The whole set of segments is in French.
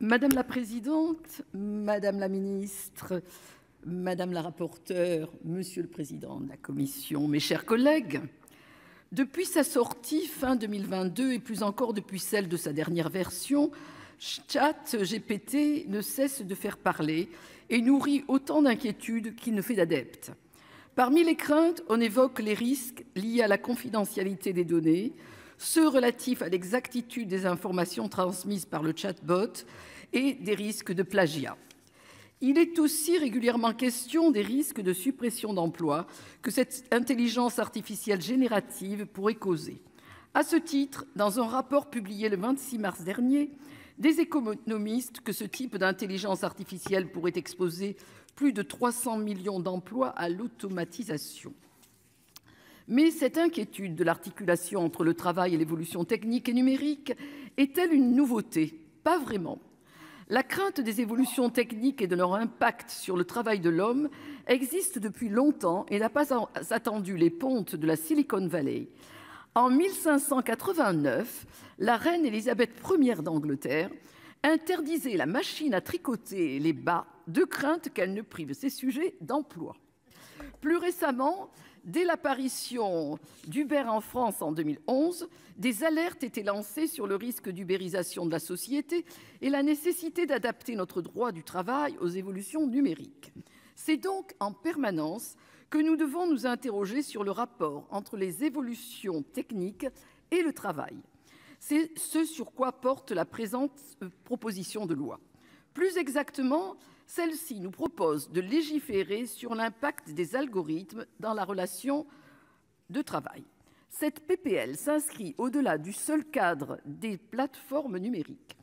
Madame la présidente, madame la ministre, madame la rapporteure, monsieur le président de la commission, mes chers collègues, depuis sa sortie fin 2022 et plus encore depuis celle de sa dernière version, ChatGPT ne cesse de faire parler et nourrit autant d'inquiétudes qu'il ne fait d'adeptes. Parmi les craintes, on évoque les risques liés à la confidentialité des données, ceux relatifs à l'exactitude des informations transmises par le chatbot et des risques de plagiat. Il est aussi régulièrement question des risques de suppression d'emplois que cette intelligence artificielle générative pourrait causer. À ce titre, dans un rapport publié le 26 mars dernier, des économistes que ce type d'intelligence artificielle pourrait exposer plus de 300 millions d'emplois à l'automatisation. Mais cette inquiétude de l'articulation entre le travail et l'évolution technique et numérique est-elle une nouveauté? Pas vraiment. La crainte des évolutions techniques et de leur impact sur le travail de l'homme existe depuis longtemps et n'a pas attendu les pontes de la Silicon Valley. En 1589, la reine Élisabeth Ier d'Angleterre interdisait la machine à tricoter et les bas de crainte qu'elle ne prive ses sujets d'emploi. Plus récemment, dès l'apparition d'Uber en France en 2011, des alertes étaient lancées sur le risque d'ubérisation de la société et la nécessité d'adapter notre droit du travail aux évolutions numériques. C'est donc en permanence que nous devons nous interroger sur le rapport entre les évolutions techniques et le travail. C'est ce sur quoi porte la présente proposition de loi. Plus exactement, celle-ci nous propose de légiférer sur l'impact des algorithmes dans la relation de travail. Cette PPL s'inscrit au-delà du seul cadre des plateformes numériques.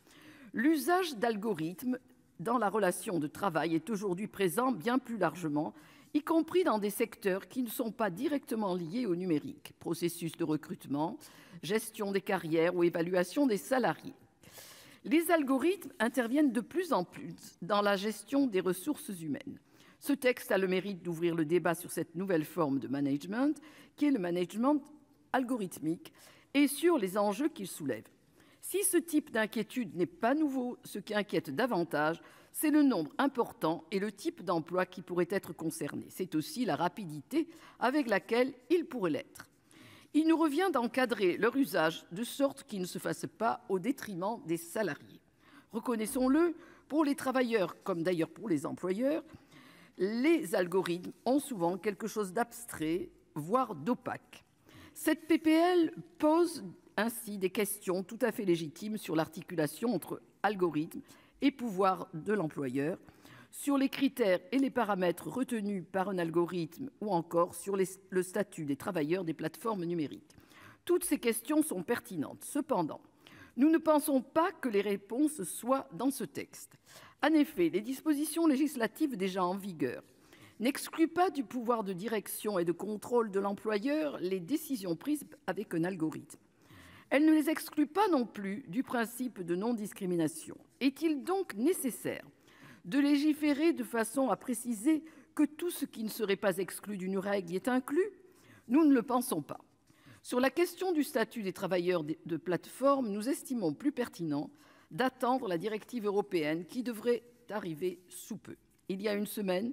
L'usage d'algorithmes dans la relation de travail est aujourd'hui présent bien plus largement, y compris dans des secteurs qui ne sont pas directement liés au numérique, processus de recrutement, gestion des carrières ou évaluation des salariés. Les algorithmes interviennent de plus en plus dans la gestion des ressources humaines. Ce texte a le mérite d'ouvrir le débat sur cette nouvelle forme de management, qui est le management algorithmique, et sur les enjeux qu'il soulève. Si ce type d'inquiétude n'est pas nouveau, ce qui inquiète davantage, c'est le nombre important et le type d'emploi qui pourrait être concerné. C'est aussi la rapidité avec laquelle il pourrait l'être. Il nous revient d'encadrer leur usage de sorte qu'il ne se fasse pas au détriment des salariés. Reconnaissons-le, pour les travailleurs comme d'ailleurs pour les employeurs, les algorithmes ont souvent quelque chose d'abstrait, voire d'opaque. Cette PPL pose ainsi des questions tout à fait légitimes sur l'articulation entre algorithmes et pouvoir de l'employeur, sur les critères et les paramètres retenus par un algorithme ou encore sur le statut des travailleurs des plateformes numériques. Toutes ces questions sont pertinentes. Cependant, nous ne pensons pas que les réponses soient dans ce texte. En effet, les dispositions législatives déjà en vigueur n'excluent pas du pouvoir de direction et de contrôle de l'employeur les décisions prises avec un algorithme. Elles ne les excluent pas non plus du principe de non-discrimination. Est-il donc nécessaire de légiférer de façon à préciser que tout ce qui ne serait pas exclu d'une règle y est inclus? Nous ne le pensons pas. Sur la question du statut des travailleurs de plateforme, nous estimons plus pertinent d'attendre la directive européenne qui devrait arriver sous peu. Il y a une semaine,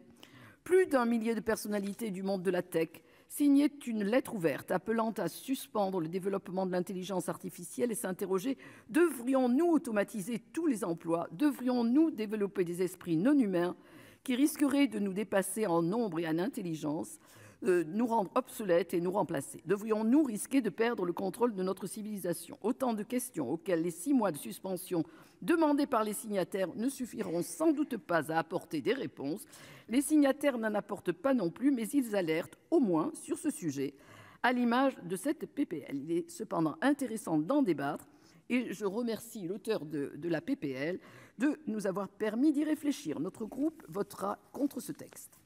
plus d'un millier de personnalités du monde de la tech signaient une lettre ouverte appelant à suspendre le développement de l'intelligence artificielle et s'interroger: devrions-nous automatiser tous les emplois? Devrions-nous développer des esprits non humains qui risqueraient de nous dépasser en nombre et en intelligence, nous rendre obsolètes et nous remplacer? Devrions-nous risquer de perdre le contrôle de notre civilisation? Autant de questions auxquelles les 6 mois de suspension demandés par les signataires ne suffiront sans doute pas à apporter des réponses. Les signataires n'en apportent pas non plus, mais ils alertent au moins sur ce sujet, à l'image de cette PPL. Il est cependant intéressant d'en débattre et je remercie l'auteur de la PPL de nous avoir permis d'y réfléchir. Notre groupe votera contre ce texte.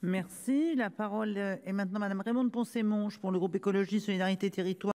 Merci. La parole est maintenant Madame Raymonde Poncet Monge pour le groupe Écologie Solidarité Territoire.